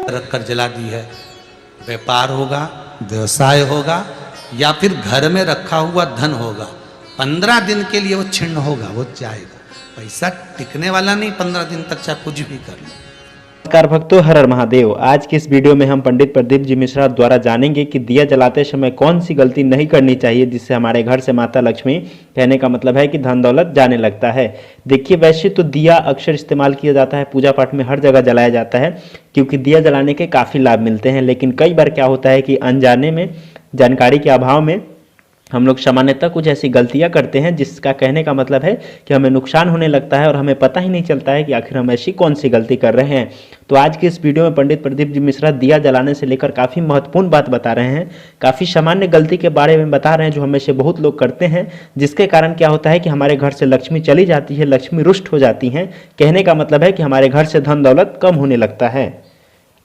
रखकर जला दी है। व्यापार होगा, व्यवसाय होगा या फिर घर में रखा हुआ धन होगा, 15 दिन के लिए वो छिन्न होगा, वो जाएगा। पैसा टिकने वाला नहीं 15 दिन तक, चाहे कुछ भी कर लो। नमस्कार भक्तों, हर हर महादेव। आज की इस वीडियो में हम पंडित प्रदीप जी मिश्रा द्वारा जानेंगे कि दिया जलाते समय कौन सी गलती नहीं करनी चाहिए जिससे हमारे घर से माता लक्ष्मी, कहने का मतलब है कि धन दौलत जाने लगता है। देखिए, वैसे तो दिया अक्सर इस्तेमाल किया जाता है, पूजा पाठ में हर जगह जलाया जाता है क्योंकि दिया जलाने के काफ़ी लाभ मिलते हैं। लेकिन कई बार क्या होता है कि अनजाने में, जानकारी के अभाव में हम लोग सामान्यतः कुछ ऐसी गलतियां करते हैं जिसका कहने का मतलब है कि हमें नुकसान होने लगता है और हमें पता ही नहीं चलता है कि आखिर हम ऐसी कौन सी गलती कर रहे हैं। तो आज की इस वीडियो में पंडित प्रदीप जी मिश्रा दिया जलाने से लेकर काफ़ी महत्वपूर्ण बात बता रहे हैं, काफ़ी सामान्य गलती के बारे में बता रहे हैं जो हमें से बहुत लोग करते हैं, जिसके कारण क्या होता है कि हमारे घर से लक्ष्मी चली जाती है, लक्ष्मी रुष्ट हो जाती हैं। कहने का मतलब है कि हमारे घर से धन दौलत कम होने लगता है।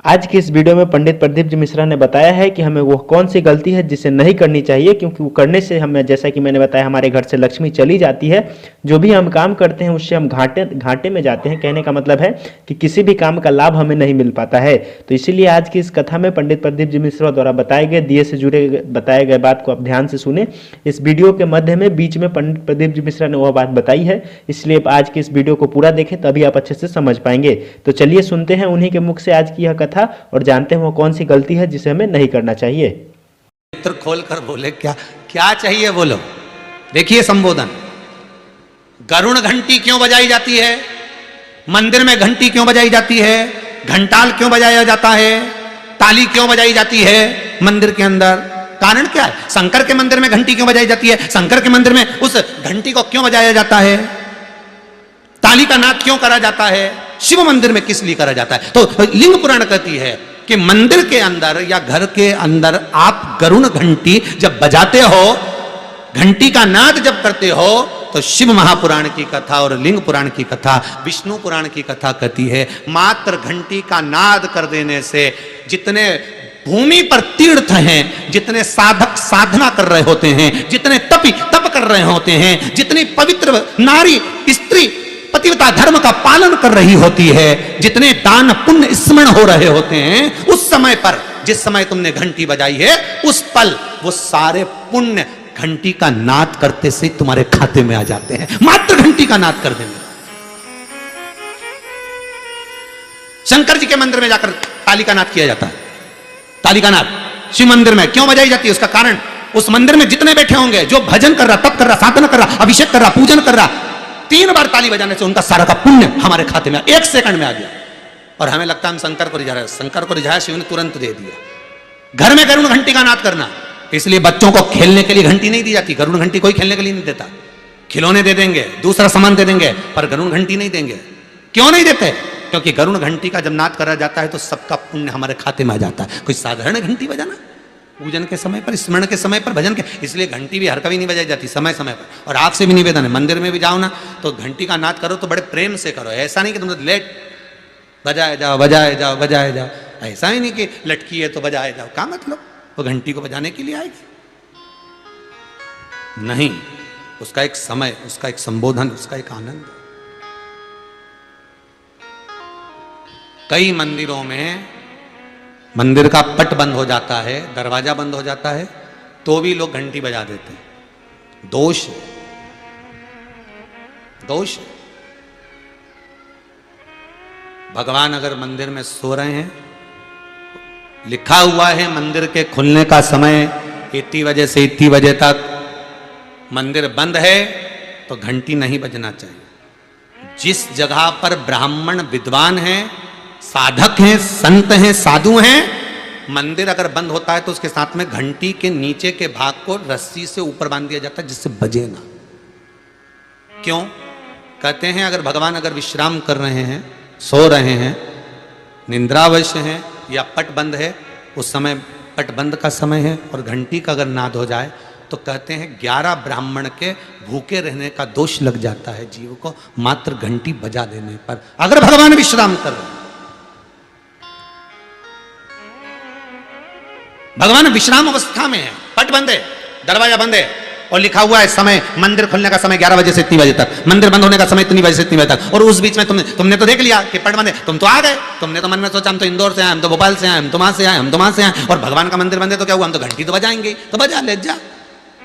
आज की इस वीडियो में पंडित प्रदीप जी मिश्रा ने बताया है कि हमें वो कौन सी गलती है जिसे नहीं करनी चाहिए, क्योंकि वो करने से हमें, जैसा कि मैंने बताया, हमारे घर से लक्ष्मी चली जाती है। जो भी हम काम करते हैं उससे हम घाटे में जाते हैं। कहने का मतलब है कि किसी भी काम का लाभ हमें नहीं मिल पाता है। तो इसीलिए आज की इस कथा में पंडित प्रदीप जी मिश्रा द्वारा बताए गए दिए से जुड़े बताए गए बात को आप ध्यान से सुने। इस वीडियो के मध्य में बीच में पंडित प्रदीप जी मिश्रा ने वह बात बताई है, इसलिए आज की इस वीडियो को पूरा देखें, तभी आप अच्छे से समझ पाएंगे। तो चलिए सुनते हैं उन्हीं के मुख से आज की यह कथा और जानते हैं वो कौन सी गलती है जिसे हमें नहीं करना चाहिए। नेत्र खोल कर बोले, क्या क्या चाहिए बोलो। देखिए संबोधन, गरुण घंटी क्यों बजाई जाती है, मंदिर में घंटी क्यों बजाई जाती है, घंटाल क्यों बजाया जाता है, ताली क्यों बजाई जाती है मंदिर के अंदर, कारण क्या है। शंकर के मंदिर में घंटी क्यों बजाई जाती है, शंकर के मंदिर में उस घंटी को क्यों बजाया जाता है, ताली का नाद क्यों करा जाता है, शिव मंदिर में किस लिए करा जाता है। तो लिंग पुराण कहती है कि मंदिर के अंदर या घर के अंदर आप गरुण घंटी जब बजाते हो, घंटी का नाद जब करते हो, तो शिव महापुराण की कथा और लिंग पुराण की कथा, विष्णु पुराण की कथा कहती है मात्र घंटी का नाद कर देने से जितने भूमि पर तीर्थ हैं, जितने साधक साधना कर रहे होते हैं, जितने तपी तप कर रहे होते हैं, जितनी पवित्र नारी स्त्री पतिव्रता धर्म का पालन कर रही होती है, जितने दान पुण्य स्मरण हो रहे होते हैं, उस समय पर जिस समय तुमने घंटी बजाई है, उस पल वो सारे पुण्य घंटी का नाद करते से तुम्हारे खाते में आ जाते हैं। मात्र घंटी का नाद कर देंगे। शंकर जी के मंदिर में जाकर ताली का नाद किया जाता है। ताली का नाद शिव मंदिर में क्यों बजाई जाती है, उसका कारण उस मंदिर में जितने बैठे होंगे, जो भजन कर रहा, तप कर रहा, साधना कर रहा, अभिषेक कर रहा, पूजन कर रहा, 3 बार ताली बजाने से उनका सारा का पुण्य हमारे खाते में 1 सेकंड में आ गया। और हमें लगता है हम शंकर को रिझा रहे हैं, शंकर को रिझाया, शिव ने तुरंत दे दिया। घर में गरुण घंटी का नाद करना, इसलिए बच्चों को खेलने के लिए घंटी नहीं दी जाती। गरुण घंटी कोई खेलने के लिए नहीं देता, खिलौने दे देंगे, दूसरा सामान दे देंगे, पर गरुण घंटी नहीं देंगे। क्यों नहीं देते, क्योंकि गरुण घंटी का जब नाद करा जाता है तो सबका पुण्य हमारे खाते में आ जाता है। कोई साधारण घंटी बजाना, पूजन के समय पर, स्मरण के समय पर, भजन के, इसलिए घंटी भी हर कभी नहीं बजाई जाती, समय समय पर। और आपसे भी निवेदन है, मंदिर में भी जाओ ना तो घंटी का नाद करो तो बड़े प्रेम से करो। ऐसा नहीं कि तुम लेट बजाए जाओ बजाए जाओ बजाए जाओ, ऐसा ही नहीं कि लटकी है तो बजाए जाओ। क्या मतलब, वो घंटी को बजाने के लिए आएगी? नहीं, उसका एक समय, उसका एक संबोधन, उसका एक आनंद। कई मंदिरों में मंदिर का पट बंद हो जाता है, दरवाजा बंद हो जाता है, तो भी लोग घंटी बजा देते हैं। दोष, दोष। भगवान अगर मंदिर में सो रहे हैं, लिखा हुआ है मंदिर के खुलने का समय इतनी बजे से इतनी बजे तक, मंदिर बंद है तो घंटी नहीं बजना चाहिए। जिस जगह पर ब्राह्मण विद्वान हैं, साधक हैं, संत हैं, साधु हैं, मंदिर अगर बंद होता है तो उसके साथ में घंटी के नीचे के भाग को रस्सी से ऊपर बांध दिया जाता है जिससे बजे ना। क्यों? कहते हैं अगर भगवान अगर विश्राम कर रहे हैं, सो रहे हैं, निंद्रावश हैं या पट बंद है, उस समय पट बंद का समय है और घंटी का अगर नाद हो जाए तो कहते हैं 11 ब्राह्मण के भूखे रहने का दोष लग जाता है जीव को, मात्र घंटी बजा देने पर, अगर भगवान विश्राम कर रहे हैं। भगवान विश्राम अवस्था में है, पट बंद है, दरवाजा बंद है, और लिखा हुआ है समय, मंदिर खुलने का समय 11 बजे से इतनी बजे तक, मंदिर बंद होने का समय इतनी बजे से इतनी बजे तक, और उस बीच में तुमने तो देख लिया कि पट बंद है, तुम तो आ गए, तुमने तो मन में सोचा हम तो इंदौर से आए, हम तो भोपाल से आए, हम तो वहां से आए, हम तो वहां से आए, और भगवान का मंदिर बंद है तो क्या हुआ, हम तो घंटी तो बजाएंगे, तो बजा ले जा।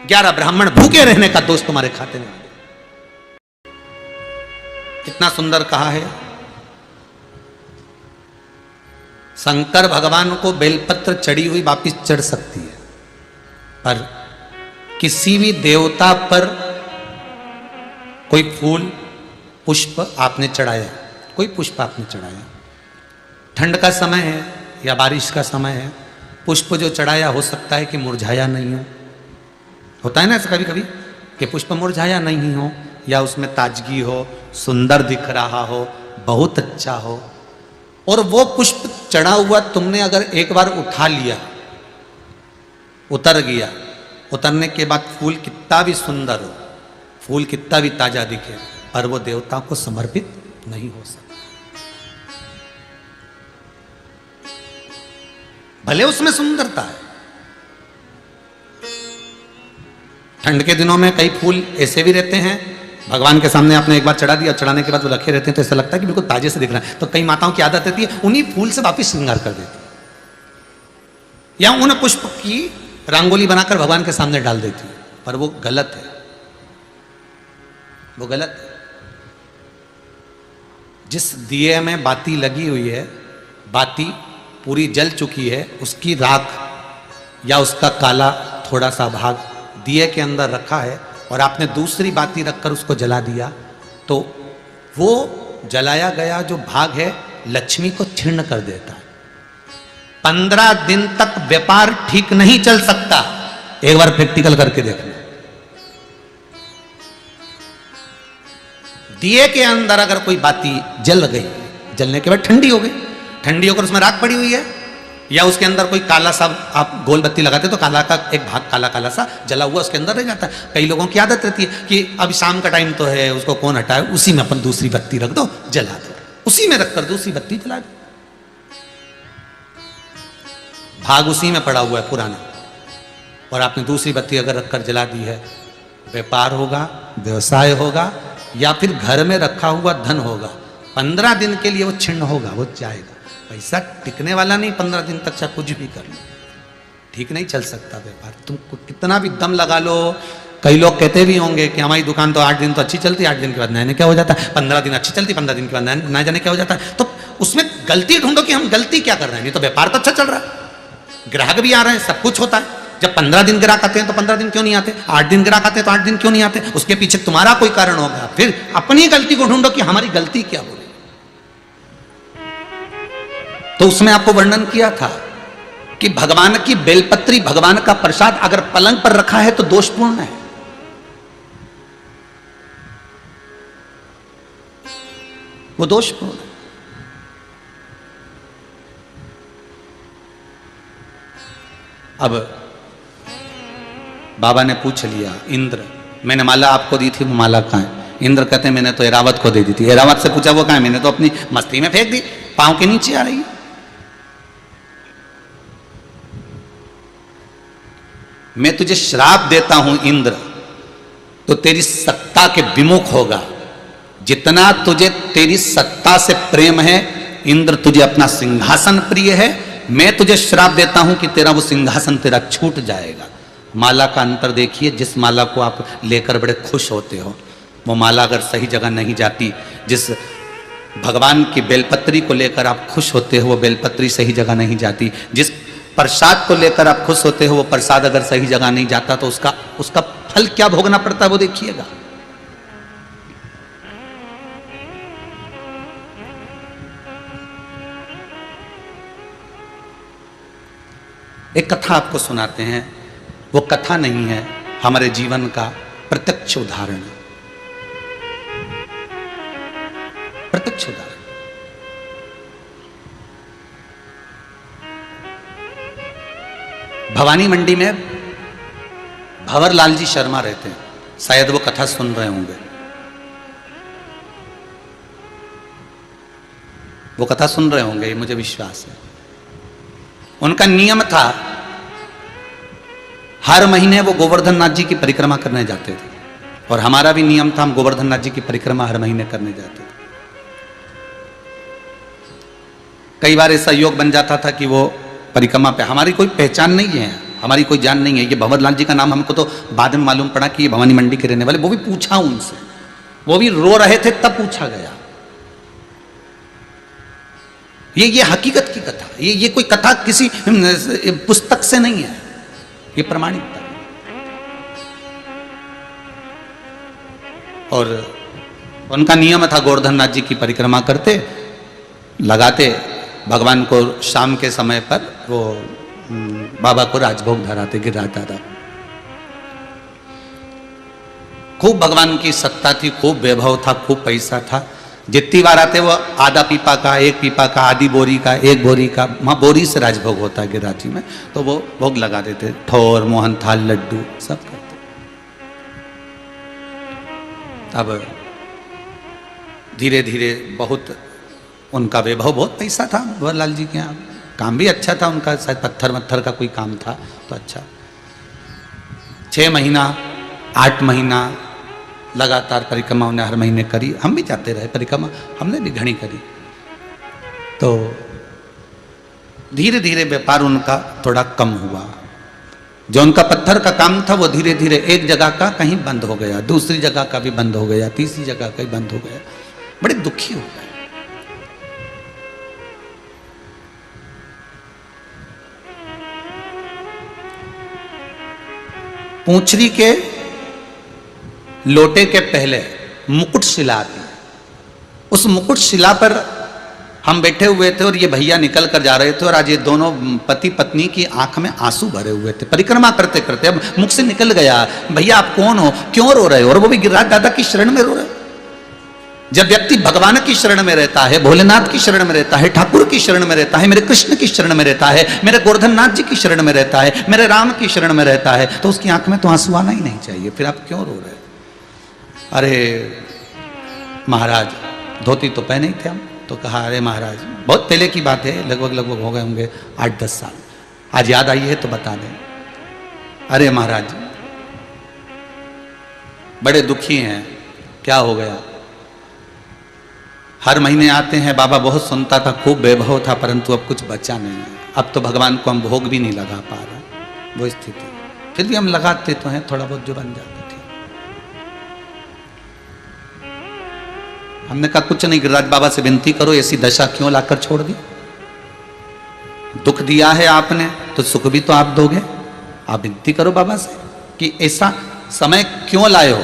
11 ब्राह्मण भूखे रहने का दोष तुम्हारे खाते में। कितना सुंदर कहा है। शंकर भगवान को बेलपत्र चढ़ी हुई वापिस चढ़ सकती है, पर किसी भी देवता पर कोई फूल पुष्प आपने चढ़ाया, कोई पुष्प आपने चढ़ाया, ठंड का समय है या बारिश का समय है, पुष्प जो चढ़ाया हो सकता है कि मुरझाया नहीं हो, होता है ना ऐसा कभी कभी कि पुष्प मुरझाया नहीं हो, या उसमें ताजगी हो, सुंदर दिख रहा हो, बहुत अच्छा हो, और वो पुष्प चढ़ा हुआ तुमने अगर एक बार उठा लिया, उतर गया, उतरने के बाद फूल कितना भी सुंदर हो, फूल कितना भी ताजा दिखे, पर वो देवता को समर्पित नहीं हो सकता। भले उसमें सुंदरता है। ठंड के दिनों में कई फूल ऐसे भी रहते हैं, भगवान के सामने आपने एक बार चढ़ा दिया, चढ़ाने के बाद वो रखे रहते हैं तो ऐसा लगता है कि बिल्कुल ताजे से दिख रहा है, तो कई माताओं की आदत रहती है उन्हीं फूल से वापिस श्रृंगार कर देती है, या उन पुष्प की रंगोली बनाकर भगवान के सामने डाल देती है, पर वो गलत है, वो गलत है। जिस दिए में बाती लगी हुई है, बाती पूरी जल चुकी है, उसकी राख या उसका काला थोड़ा सा भाग दिए के अंदर रखा है, और आपने दूसरी बाती रखकर उसको जला दिया, तो वो जलाया गया जो भाग है लक्ष्मी को क्षीण कर देता है। 15 दिन तक व्यापार ठीक नहीं चल सकता। एक बार प्रैक्टिकल करके देखना। दिए के अंदर अगर कोई बाती जल गई, जलने के बाद ठंडी हो गई, ठंडी होकर उसमें राख पड़ी हुई है, या उसके अंदर कोई काला सा आप गोल बत्ती लगाते तो काला का एक भाग काला काला सा जला हुआ उसके अंदर रह जाता है। कई लोगों की आदत रहती है कि अब शाम का टाइम तो है, उसको कौन हटाए, उसी में अपन दूसरी बत्ती रख दो, जला दो, उसी में रखकर दूसरी बत्ती जला दो, भाग उसी में पड़ा हुआ है पुराना, और आपने दूसरी बत्ती अगर रखकर जला दी है, व्यापार होगा, व्यवसाय होगा, या फिर घर में रखा हुआ धन होगा, 15 दिन के लिए वो छिन्न होगा, वो जाएगा। पैसा टिकने वाला नहीं 15 दिन तक, चाहे कुछ भी कर लो, ठीक नहीं चल सकता व्यापार। तुम कितना भी दम लगा लो। कई लोग कहते भी होंगे कि हमारी दुकान तो 8 दिन तो अच्छी चलती है, 8 दिन के बाद नए क्या हो जाता है, 15 दिन अच्छी चलती, 15 दिन के बाद नया जाने क्या हो जाता है। तो उसमें गलती ढूंढो कि हम गलती क्या कर रहे हैं। नहीं तो व्यापार तो अच्छा चल रहा है, ग्राहक भी आ रहे हैं, सब कुछ होता है। जब 15 दिन ग्राहक आते हैं तो 15 दिन क्यों नहीं आते, 8 दिन ग्राहक आते हैं तो 8 दिन क्यों नहीं आते, उसके पीछे तुम्हारा कोई कारण होगा। फिर अपनी गलती को ढूंढो कि हमारी गलती क्या बोले। तो उसमें आपको वर्णन किया था कि भगवान की बेलपत्री, भगवान का प्रसाद अगर पलंग पर रखा है तो दोषपूर्ण है। वो दोषपूर्ण है। अब बाबा ने पूछ लिया, इंद्र मैंने माला आपको दी थी, वो माला कहां है? इंद्र कहते हैं मैंने तो एरावत को दे दी थी। एरावत से पूछा वो कहां है? मैंने तो अपनी मस्ती में फेंक दी, पांव के नीचे आ रही है। मैं तुझे श्राप देता हूं इंद्र, तो तेरी सत्ता के विमुख होगा। जितना तुझे तेरी सत्ता से प्रेम है इंद्र, तुझे अपना सिंहासन प्रिय है, मैं तुझे श्राप देता हूं कि तेरा वो सिंहासन तेरा छूट जाएगा। माला का अंतर देखिए, जिस माला को आप लेकर बड़े खुश होते हो, वो माला अगर सही जगह नहीं जाती, जिस भगवान की बेलपत्री को लेकर आप खुश होते हो वो बेलपत्री सही जगह नहीं जाती, जिस प्रसाद को लेकर आप खुश होते हो वो प्रसाद अगर सही जगह नहीं जाता तो उसका फल क्या भोगना पड़ता है वो देखिएगा। एक कथा आपको सुनाते हैं, वो कथा नहीं है, हमारे जीवन का प्रत्यक्ष उदाहरण है। प्रत्यक्ष उदाहरण। भवानी मंडी में भंवरलाल जी शर्मा रहते हैं, शायद वो कथा सुन रहे होंगे। वो कथा सुन रहे होंगे, ये मुझे विश्वास है। उनका नियम था हर महीने वो गोवर्धन नाथ जी की परिक्रमा करने जाते थे, और हमारा भी नियम था, हम गोवर्धन नाथ जी की परिक्रमा हर महीने करने जाते थे। कई बार ऐसा योग बन जाता था कि वो परिक्रमा पे, हमारी कोई पहचान नहीं है, हमारी कोई जान नहीं है, ये भंवरलाल जी का नाम हमको तो बाद में मालूम पड़ा कि ये भवानी मंडी के रहने वाले, वो भी पूछा उनसे, वो भी रो रहे थे तब पूछा गया। ये हकीकत की कथा, ये कोई कथा किसी पुस्तक से नहीं है, ये प्रमाणित था। और उनका नियम था, गोवर्धन नाथ जी की परिक्रमा करते, लगाते भगवान को, शाम के समय पर वो बाबा को राजभोग धराते, गिरिराज दादा। खूब भगवान की सत्ता थी, खूब वैभव था, खूब पैसा था। जितनी बार आते वो आधा पीपा का, एक पीपा का, आधी बोरी का, एक बोरी का, वहाँ बोरी से राजभोग होता है गिरिराज जी में, तो वो भोग लगा देते, ठोर, मोहन थाल, लड्डू सब करते। अब धीरे धीरे बहुत उनका वैभव, बहुत पैसा था भंवरलाल जी के यहाँ, काम भी अच्छा था उनका, शायद पत्थर वत्थर का कोई काम था तो अच्छा। 6 महीना 8 महीना लगातार परिक्रमा उन्हें हर महीने करी, हम भी जाते रहे परिक्रमा, हमने भी घनी करी। तो धीरे धीरे व्यापार उनका थोड़ा कम हुआ, जो उनका पत्थर का काम था वो धीरे धीरे एक जगह का कहीं बंद हो गया, दूसरी जगह का भी बंद हो गया, तीसरी जगह का भी बंद हो गया, बड़े दुखी हो गए। पूंछरी के लोटे के पहले मुकुट शिला आती है, उस मुकुट शिला पर हम बैठे हुए थे और ये भैया निकल कर जा रहे थे, और आज ये दोनों पति पत्नी की आंख में आंसू भरे हुए थे परिक्रमा करते करते। अब मुख से निकल गया, भैया आप कौन हो, क्यों रो रहे हो, और वो भी गिरिराज दादा की शरण में रो रहे। जब व्यक्ति भगवान की शरण में रहता है, भोलेनाथ की शरण में रहता है, ठाकुर की शरण में रहता है, मेरे कृष्ण की शरण में रहता है, मेरे गोवर्धन नाथ जी की शरण में रहता है, मेरे राम की शरण में रहता है, तो उसकी आंख में तो आंसू आना ही नहीं चाहिए, फिर आप क्यों रो रहे। अरे महाराज, धोती तो पहने ही थे हम, तो कहा अरे महाराज, बहुत पहले की बात है, लगभग हो गए होंगे 8-10 साल, आज याद आई है तो बता दें। अरे महाराज बड़े दुखी हैं, क्या हो गया। हर महीने आते हैं, बाबा बहुत सुनता था, खूब वैभव था, परंतु अब कुछ बचा नहीं है, अब तो भगवान को हम भोग भी नहीं लगा पा रहे, वो स्थिति। फिर भी हम लगाते तो हैं, थोड़ा बहुत जो बन जाता। हमने कहा कुछ नहीं, गिरिराज बाबा से विनती करो, ऐसी दशा क्यों लाकर छोड़ दी, दुख दिया है आपने तो सुख भी तो आप दोगे, आप विनती करो बाबा से कि ऐसा समय क्यों लाए हो,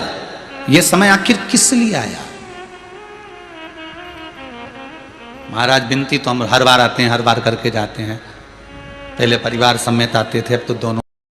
ये समय आखिर किस लिए आया। महाराज विनती तो हम हर बार आते हैं, हर बार करके जाते हैं, पहले परिवार समेत आते थे, अब तो दोनों